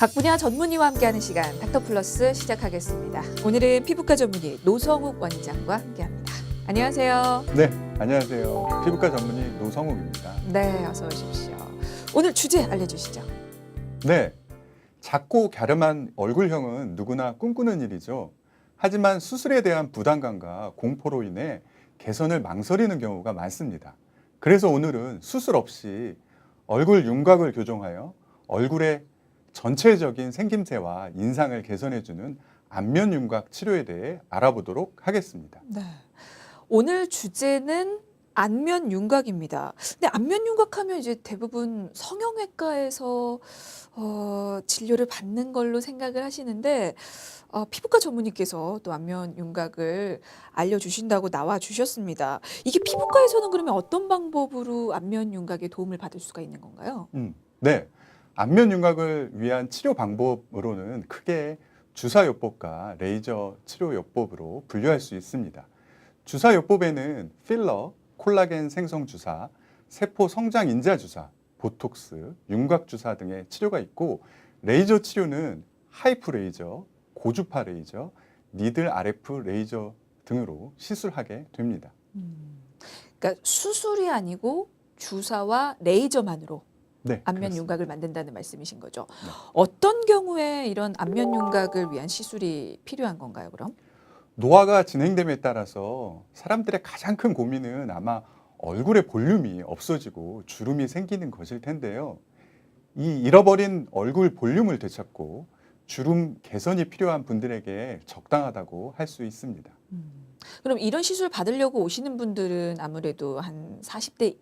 각 분야 전문의와 함께하는 시간 닥터플러스 시작하겠습니다. 오늘은 피부과 전문의 노성욱 원장과 함께합니다. 안녕하세요. 네, 안녕하세요. 피부과 전문의 노성욱입니다. 네, 어서 오십시오. 오늘 주제 알려주시죠. 네, 작고 갸름한 얼굴형은 누구나 꿈꾸는 일이죠. 하지만 수술에 대한 부담감과 공포로 인해 개선을 망설이는 경우가 많습니다. 그래서 오늘은 수술 없이 얼굴 윤곽을 교정하여 얼굴의 전체적인 생김새와 인상을 개선해주는 안면 윤곽 치료에 대해 알아보도록 하겠습니다. 네, 오늘 주제는 안면 윤곽입니다. 근데 안면 윤곽하면 이제 대부분 성형외과에서 진료를 받는 걸로 생각을 하시는데 피부과 전문의께서 또 안면 윤곽을 알려주신다고 나와 주셨습니다. 이게 피부과에서는 그러면 어떤 방법으로 안면 윤곽에 도움을 받을 수가 있는 건가요? 네, 안면 윤곽을 위한 치료 방법으로는 크게 주사요법과 레이저 치료요법으로 분류할 수 있습니다. 주사요법에는 필러, 콜라겐 생성 주사, 세포 성장 인자 주사, 보톡스, 윤곽 주사 등의 치료가 있고, 레이저 치료는 하이프 레이저, 고주파 레이저, 니들 RF 레이저 등으로 시술하게 됩니다. 그러니까 수술이 아니고 주사와 레이저만으로 네, 안면 그렇습니다. 윤곽을 만든다는 말씀이신 거죠. 네. 어떤 경우에 이런 안면 윤곽을 위한 시술이 필요한 건가요, 그럼? 노화가 진행됨에 따라서 사람들의 가장 큰 고민은 아마 얼굴의 볼륨이 없어지고 주름이 생기는 것일 텐데요. 이 잃어버린 얼굴 볼륨을 되찾고 주름 개선이 필요한 분들에게 적당하다고 할 수 있습니다. 그럼 이런 시술 받으려고 오시는 분들은 아무래도 한 40대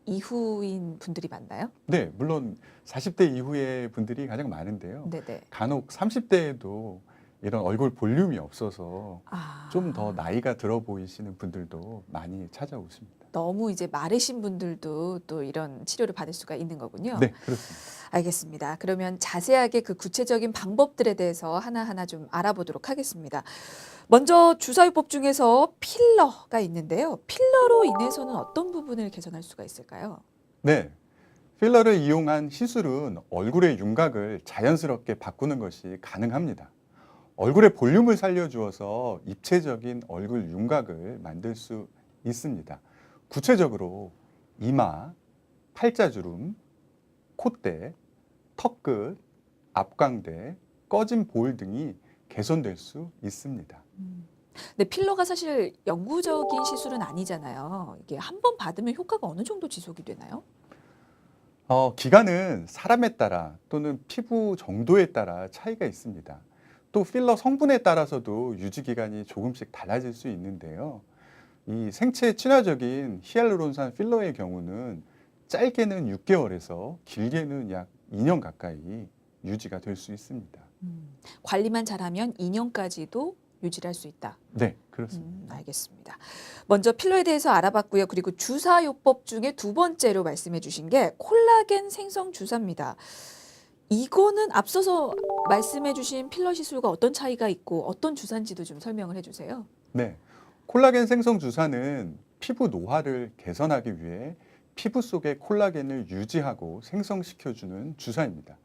이후인 분들이 많나요? 네, 물론 40대 이후의 분들이 가장 많은데요. 네네. 간혹 30대에도 이런 얼굴 볼륨이 없어서 아, 좀 더 나이가 들어 보이시는 분들도 많이 찾아오십니다. 너무 이제 마르신 분들도 또 이런 치료를 받을 수가 있는 거군요. 네, 그렇습니다. 알겠습니다. 그러면 자세하게 그 구체적인 방법들에 대해서 하나하나 좀 알아보도록 하겠습니다. 먼저 주사요법 중에서 필러가 있는데요. 필러로 인해서는 어떤 부분을 개선할 수가 있을까요? 네, 필러를 이용한 시술은 얼굴의 윤곽을 자연스럽게 바꾸는 것이 가능합니다. 얼굴의 볼륨을 살려주어서 입체적인 얼굴 윤곽을 만들 수 있습니다. 구체적으로 이마, 팔자주름, 콧대, 턱끝, 앞광대, 꺼진 볼 등이 개선될 수 있습니다. 근데 필러가 사실 영구적인 시술은 아니잖아요. 이게 한 번 받으면 효과가 어느 정도 지속이 되나요? 기간은 사람에 따라 또는 피부 정도에 따라 차이가 있습니다. 또 필러 성분에 따라서도 유지 기간이 조금씩 달라질 수 있는데요. 이 생체 친화적인 히알루론산 필러의 경우는 짧게는 6개월에서 길게는 약 2년 가까이 유지가 될 수 있습니다. 관리만 잘하면 2년까지도 유지를 할 수 있다. 네, 그렇습니다. 알겠습니다. 먼저 필러에 대해서 알아봤고요. 그리고 주사요법 중에 두 번째로 말씀해 주신 게 콜라겐 생성 주사입니다. 이거는 앞서서 말씀해 주신 필러 시술과 어떤 차이가 있고 어떤 주사인지도 좀 설명을 해 주세요. 네, 콜라겐 생성 주사는 피부 노화를 개선하기 위해 피부 속의 콜라겐을 유지하고 생성시켜주는 주사입니다.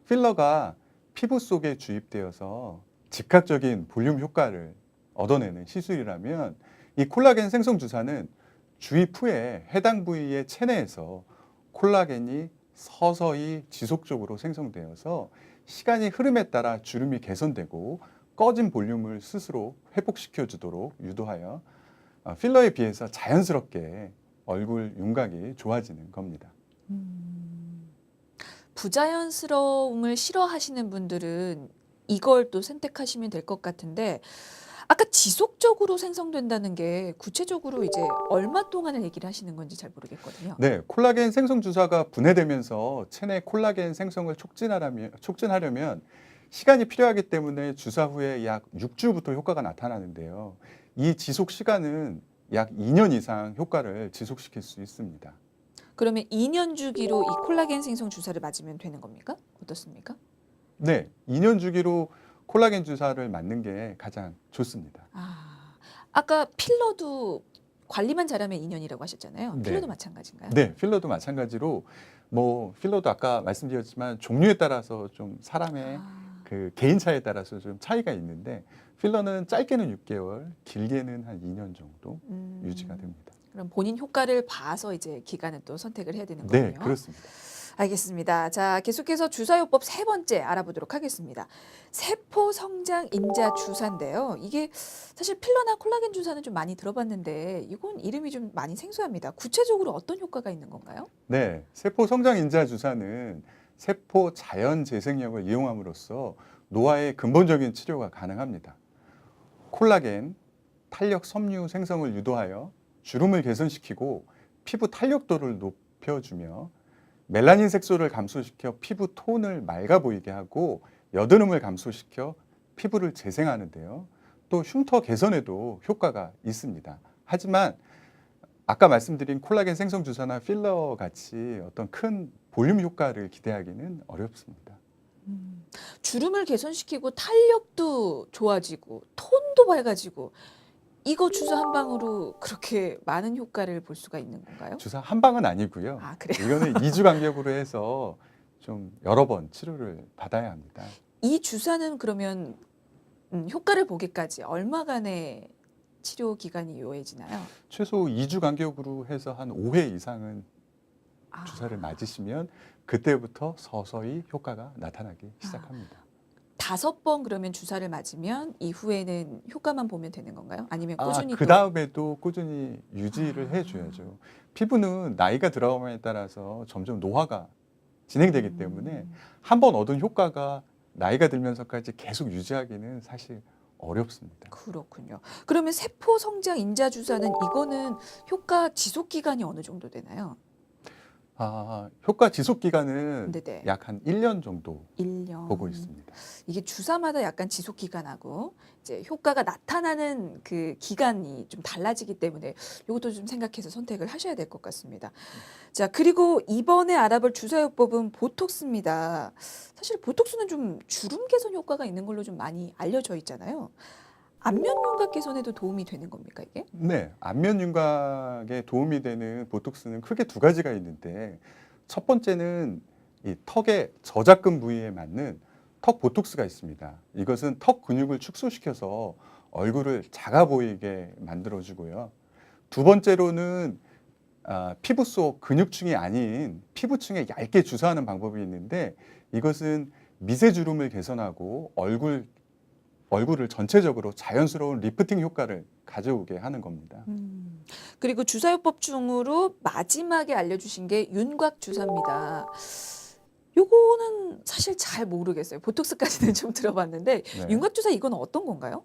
필러가 피부 속에 주입되어서 즉각적인 볼륨 효과를 얻어내는 시술이라면, 이 콜라겐 생성 주사는 주입 후에 해당 부위의 체내에서 콜라겐이 서서히 지속적으로 생성되어서 시간이 흐름에 따라 주름이 개선되고 꺼진 볼륨을 스스로 회복시켜 주도록 유도하여 필러에 비해서 자연스럽게 얼굴 윤곽이 좋아지는 겁니다. 부자연스러움을 싫어하시는 분들은 이걸 또 선택하시면 될 것 같은데 아까 지속적으로 생성된다는 게 구체적으로 이제 얼마 동안을 얘기를 하시는 건지 잘 모르겠거든요. 네, 콜라겐 생성 주사가 분해되면서 체내 콜라겐 생성을 촉진하려면 시간이 필요하기 때문에 주사 후에 약 6주부터 효과가 나타나는데요. 이 지속 시간은 약 2년 이상 효과를 지속시킬 수 있습니다. 그러면 2년 주기로 이 콜라겐 생성 주사를 맞으면 되는 겁니까? 어떻습니까? 네, 2년 주기로 콜라겐 주사를 맞는 게 가장 좋습니다. 아까 필러도 관리만 잘하면 2년이라고 하셨잖아요. 네. 필러도 마찬가지인가요? 네, 필러도 마찬가지로 뭐 필러도 아까 말씀드렸지만 종류에 따라서 좀 사람의 아, 그 개인차에 따라서 좀 차이가 있는데 필러는 짧게는 6개월, 길게는 한 2년 정도 유지가 됩니다. 그럼 본인 효과를 봐서 이제 기간을 또 선택을 해야 되는 네, 거군요. 그렇습니다. 알겠습니다. 자, 계속해서 주사요법 세 번째 알아보도록 하겠습니다. 세포 성장 인자 주사인데요. 이게 사실 필러나 콜라겐 주사는 좀 많이 들어봤는데 이건 이름이 좀 많이 생소합니다. 구체적으로 어떤 효과가 있는 건가요? 네, 세포 성장 인자 주사는 세포 자연 재생력을 이용함으로써 노화의 근본적인 치료가 가능합니다. 콜라겐, 탄력 섬유 생성을 유도하여 주름을 개선시키고 피부 탄력도를 높여주며 멜라닌 색소를 감소시켜 피부 톤을 맑아 보이게 하고 여드름을 감소시켜 피부를 재생하는데요. 또 흉터 개선에도 효과가 있습니다. 하지만 아까 말씀드린 콜라겐 생성 주사나 필러 같이 어떤 큰 볼륨 효과를 기대하기는 어렵습니다. 주름을 개선시키고 탄력도 좋아지고 톤도 밝아지고 이거 주사 한 방으로 그렇게 많은 효과를 볼 수가 있는 건가요? 주사 한 방은 아니고요. 아, 그래요? 이거는 2주 간격으로 해서 좀 여러 번 치료를 받아야 합니다. 이 주사는 그러면 효과를 보기까지 얼마간의 치료 기간이 요해지나요? 최소 2주 간격으로 해서 한 5회 이상은 아, 주사를 맞으시면 그때부터 서서히 효과가 나타나기 시작합니다. 5번 그러면 주사를 맞으면 이후에는 효과만 보면 되는 건가요? 아니면 꾸준히 그 또 다음에도 꾸준히 유지를 아. 해줘야죠. 피부는 나이가 들어감에 따라서 점점 노화가 진행되기 때문에 음, 한 번 얻은 효과가 나이가 들면서까지 계속 유지하기는 사실 어렵습니다. 그렇군요. 그러면 세포 성장 인자 주사는 이거는 효과 지속 기간이 어느 정도 되나요? 효과 지속 기간은 네네. 약 한 1년 정도 1년. 보고 있습니다. 이게 주사마다 약간 지속 기간하고 이제 효과가 나타나는 그 기간이 좀 달라지기 때문에 이것도 좀 생각해서 선택을 하셔야 될 것 같습니다. 자, 그리고 이번에 알아볼 주사요법은 보톡스입니다. 사실 보톡스는 좀 주름 개선 효과가 있는 걸로 좀 많이 알려져 있잖아요. 안면 윤곽 개선에도 도움이 되는 겁니까, 이게? 네, 안면 윤곽에 도움이 되는 보톡스는 크게 두 가지가 있는데 첫 번째는 이 턱의 저작근 부위에 맞는 턱 보톡스가 있습니다. 이것은 턱 근육을 축소시켜서 얼굴을 작아 보이게 만들어주고요. 두 번째로는 피부 속 근육층이 아닌 피부층에 얇게 주사하는 방법이 있는데 이것은 미세주름을 개선하고 얼굴을 전체적으로 자연스러운 리프팅 효과를 가져오게 하는 겁니다. 그리고 주사요법 중으로 마지막에 알려주신 게 윤곽 주사입니다. 요거는 사실 잘 모르겠어요. 보톡스까지는 좀 들어봤는데 네. 윤곽 주사 이건 어떤 건가요?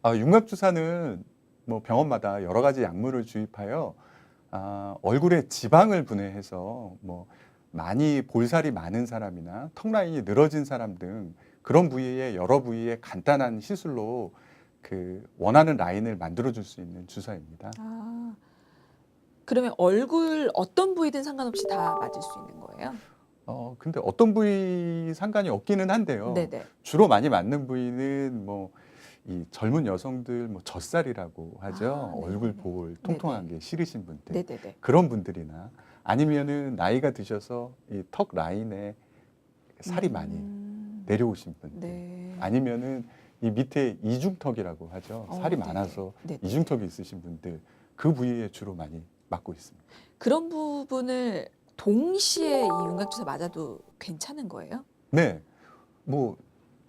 윤곽 주사는 뭐 병원마다 여러 가지 약물을 주입하여 얼굴에 지방을 분해해서 뭐 많이 볼살이 많은 사람이나 턱 라인이 늘어진 사람 등 그런 부위에 여러 부위에 간단한 시술로 그 원하는 라인을 만들어줄 수 있는 주사입니다. 그러면 얼굴 어떤 부위든 상관없이 다 맞을 수 있는 거예요? 근데 어떤 부위 상관이 없기는 한데요. 네네. 주로 많이 맞는 부위는 뭐 이 젊은 여성들 뭐 젖살이라고 하죠. 네네네. 얼굴 볼 통통한 게 싫으신 분들. 네네네. 그런 분들이나 아니면은 나이가 드셔서 이 턱 라인에 살이 많이 내려오신 분들. 네. 아니면은 이 밑에 이중턱이라고 하죠. 살이 네네. 많아서 네네. 이중턱이 있으신 분들 그 부위에 주로 많이 맞고 있습니다. 그런 부분을 동시에 이 윤곽 주사 맞아도 괜찮은 거예요? 네, 뭐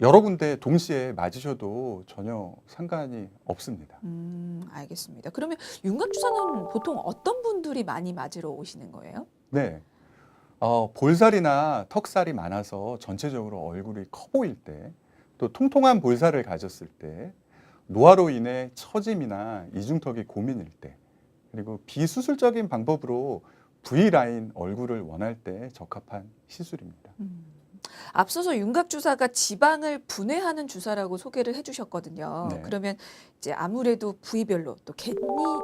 여러 군데 동시에 맞으셔도 전혀 상관이 없습니다. 알겠습니다. 그러면 윤곽 주사는 보통 어떤 분들이 많이 맞으러 오시는 거예요? 네, 볼살이나 턱살이 많아서 전체적으로 얼굴이 커 보일 때, 또 통통한 볼살을 가졌을 때, 노화로 인해 처짐이나 이중턱이 고민일 때, 그리고 비수술적인 방법으로 V라인 얼굴을 원할 때 적합한 시술입니다. 앞서서 윤곽 주사가 지방을 분해하는 주사라고 소개를 해주셨거든요. 네. 그러면 이제 아무래도 부위별로 또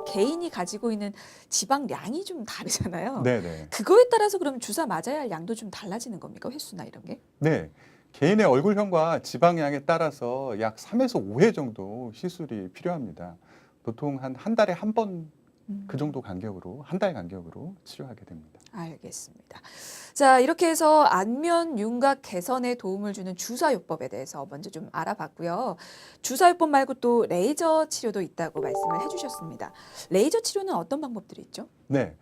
개인이 가지고 있는 지방량이 좀 다르잖아요. 네네. 그거에 따라서 그럼 주사 맞아야 할 양도 좀 달라지는 겁니까? 횟수나 이런 게? 네. 개인의 얼굴형과 지방량에 따라서 약 3에서 5회 정도 시술이 필요합니다. 보통 한 달에 한 번 그 정도 간격으로 한 달 간격으로 치료하게 됩니다. 알겠습니다. 자, 이렇게 해서 안면 윤곽 개선에 도움을 주는 주사요법에 대해서 먼저 좀 알아봤고요. 주사요법 말고 또 레이저 치료도 있다고 말씀을 해주셨습니다. 레이저 치료는 어떤 방법들이 있죠? 네.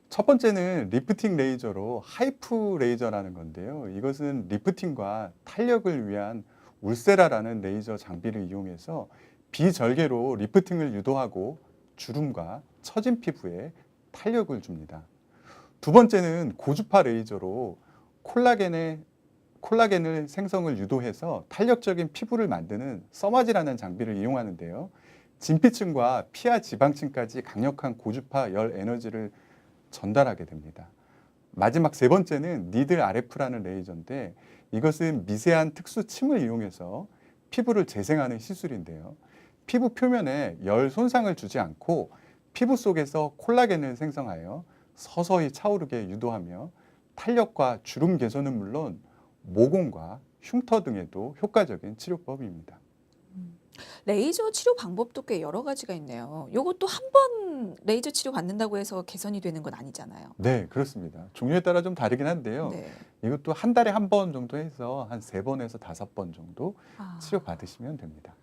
첫 번째는 리프팅 레이저로 하이프 레이저라는 건데요. 이것은 리프팅과 탄력을 위한 울세라라는 레이저 장비를 이용해서 비절개로 리프팅을 유도하고 주름과 처진 피부에 탄력을 줍니다. 두 번째는 고주파 레이저로 콜라겐을 생성을 유도해서 탄력적인 피부를 만드는 써마지라는 장비를 이용하는데요. 진피층과 피하 지방층까지 강력한 고주파 열 에너지를 전달하게 됩니다. 마지막 세 번째는 니들 RF라는 레이저인데 이것은 미세한 특수 침을 이용해서 피부를 재생하는 시술인데요. 피부 표면에 열 손상을 주지 않고 피부 속에서 콜라겐을 생성하여 서서히 차오르게 유도하며 탄력과 주름 개선은 물론 모공과 흉터 등에도 효과적인 치료법입니다. 레이저 치료 방법도 꽤 여러 가지가 있네요. 요것도 한 번 레이저 치료 받는다고 해서 개선이 되는 건 아니잖아요. 네, 그렇습니다. 종류에 따라 좀 다르긴 한데요. 네. 이것도 한 달에 한 번 정도 해서 한 3번에서 5번 정도 아, 치료 받으시면 됩니다.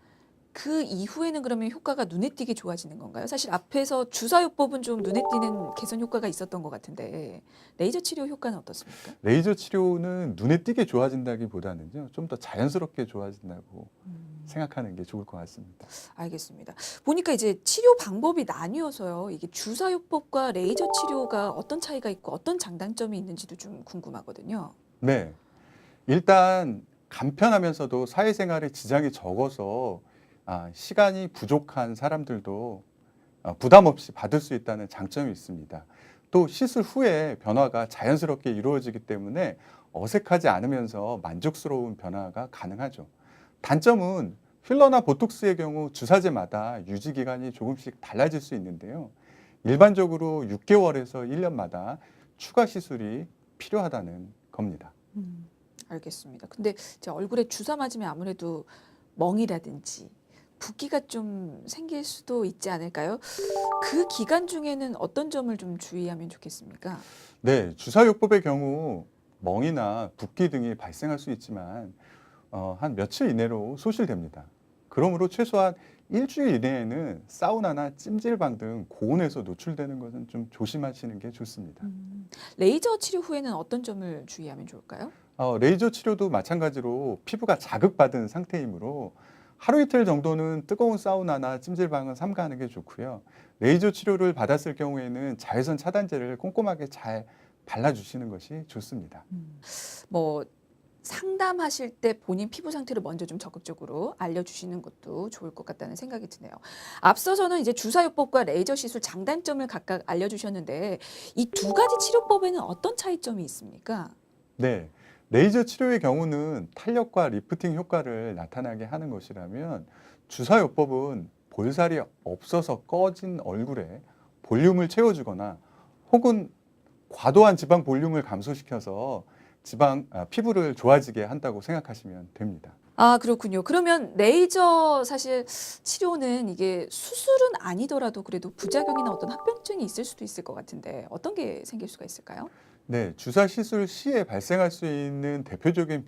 그 이후에는 그러면 효과가 눈에 띄게 좋아지는 건가요? 사실 앞에서 주사요법은 좀 눈에 띄는 개선 효과가 있었던 것 같은데 레이저 치료 효과는 어떻습니까? 레이저 치료는 눈에 띄게 좋아진다기보다는요, 좀 더 자연스럽게 좋아진다고 생각하는 게 좋을 것 같습니다. 알겠습니다. 보니까 이제 치료 방법이 나뉘어서요. 이게 주사요법과 레이저 치료가 어떤 차이가 있고 어떤 장단점이 있는지도 좀 궁금하거든요. 네, 일단 간편하면서도 사회생활에 지장이 적어서 시간이 부족한 사람들도 부담 없이 받을 수 있다는 장점이 있습니다. 또 시술 후에 변화가 자연스럽게 이루어지기 때문에 어색하지 않으면서 만족스러운 변화가 가능하죠. 단점은 필러나 보톡스의 경우 주사제마다 유지 기간이 조금씩 달라질 수 있는데요. 일반적으로 6개월에서 1년마다 추가 시술이 필요하다는 겁니다. 알겠습니다. 근데 제 얼굴에 주사 맞으면 아무래도 멍이라든지 붓기가 좀 생길 수도 있지 않을까요? 그 기간 중에는 어떤 점을 좀 주의하면 좋겠습니까? 네, 주사요법의 경우 멍이나 붓기 등이 발생할 수 있지만 한 며칠 이내로 소실됩니다. 그러므로 최소한 일주일 이내에는 사우나나 찜질방 등 고온에서 노출되는 것은 좀 조심하시는 게 좋습니다. 레이저 치료 후에는 어떤 점을 주의하면 좋을까요? 레이저 치료도 마찬가지로 피부가 자극받은 상태이므로 하루 이틀 정도는 뜨거운 사우나나 찜질방은 삼가하는 게 좋고요. 레이저 치료를 받았을 경우에는 자외선 차단제를 꼼꼼하게 잘 발라주시는 것이 좋습니다. 뭐 상담하실 때 본인 피부 상태를 먼저 좀 적극적으로 알려주시는 것도 좋을 것 같다는 생각이 드네요. 앞서서는 이제 주사요법과 레이저 시술 장단점을 각각 알려주셨는데 이 두 가지 치료법에는 어떤 차이점이 있습니까? 네, 레이저 치료의 경우는 탄력과 리프팅 효과를 나타나게 하는 것이라면 주사요법은 볼살이 없어서 꺼진 얼굴에 볼륨을 채워주거나 혹은 과도한 지방 볼륨을 감소시켜서 피부를 좋아지게 한다고 생각하시면 됩니다. 아, 그렇군요. 그러면 레이저 사실 치료는 이게 수술은 아니더라도 그래도 부작용이나 어떤 합병증이 있을 수도 있을 것 같은데 어떤 게 생길 수가 있을까요? 네, 주사 시술 시에 발생할 수 있는 대표적인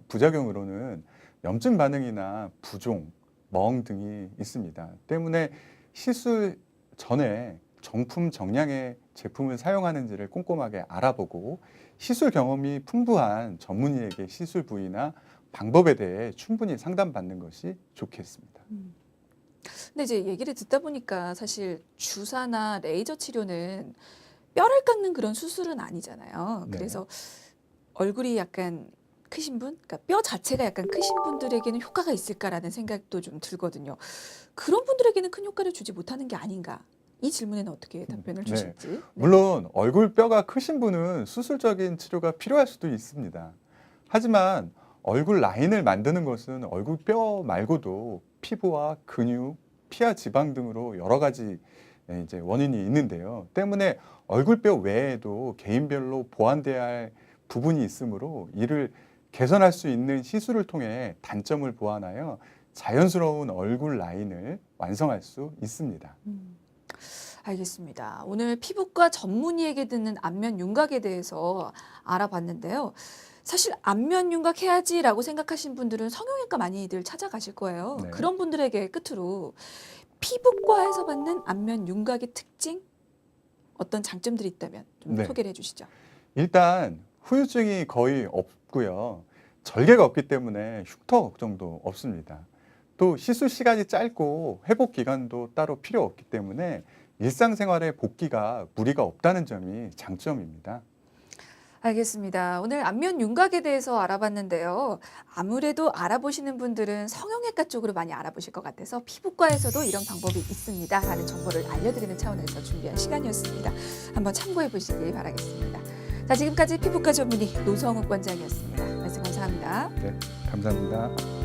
부작용으로는 염증 반응이나 부종, 멍 등이 있습니다. 때문에 시술 전에 정품 정량의 제품을 사용하는지를 꼼꼼하게 알아보고 시술 경험이 풍부한 전문의에게 시술 부위나 방법에 대해 충분히 상담받는 것이 좋겠습니다. 근데 이제 얘기를 듣다 보니까 사실 주사나 레이저 치료는 뼈를 깎는 그런 수술은 아니잖아요. 네. 그래서 얼굴이 약간 크신 분, 그러니까 뼈 자체가 약간 크신 분들에게는 효과가 있을까라는 생각도 좀 들거든요. 그런 분들에게는 큰 효과를 주지 못하는 게 아닌가? 이 질문에는 어떻게 답변을 네. 주실지. 네. 물론 얼굴 뼈가 크신 분은 수술적인 치료가 필요할 수도 있습니다. 하지만 얼굴 라인을 만드는 것은 얼굴 뼈 말고도 피부와 근육, 피하 지방 등으로 여러 가지 이제 원인이 있는데요. 때문에 얼굴뼈 외에도 개인별로 보완돼야 할 부분이 있으므로 이를 개선할 수 있는 시술을 통해 단점을 보완하여 자연스러운 얼굴 라인을 완성할 수 있습니다. 음. 알겠습니다. 오늘 피부과 전문의에게 듣는 안면 윤곽에 대해서 알아봤는데요. 사실 안면 윤곽 해야지라고 생각하신 분들은 성형외과 많이들 찾아가실 거예요. 네. 그런 분들에게 끝으로 피부과에서 받는 안면 윤곽의 특징, 어떤 장점들이 있다면 좀 네. 소개를 해주시죠. 일단 후유증이 거의 없고요. 절개가 없기 때문에 흉터 걱정도 없습니다. 또 시술 시간이 짧고 회복 기간도 따로 필요 없기 때문에 일상생활에 복귀가 무리가 없다는 점이 장점입니다. 알겠습니다. 오늘 안면 윤곽에 대해서 알아봤는데요. 아무래도 알아보시는 분들은 성형외과 쪽으로 많이 알아보실 것 같아서 피부과에서도 이런 방법이 있습니다. 라는 정보를 알려드리는 차원에서 준비한 시간이었습니다. 한번 참고해 보시길 바라겠습니다. 자, 지금까지 피부과 전문의 노성욱 원장이었습니다. 말씀 감사합니다. 네, 감사합니다.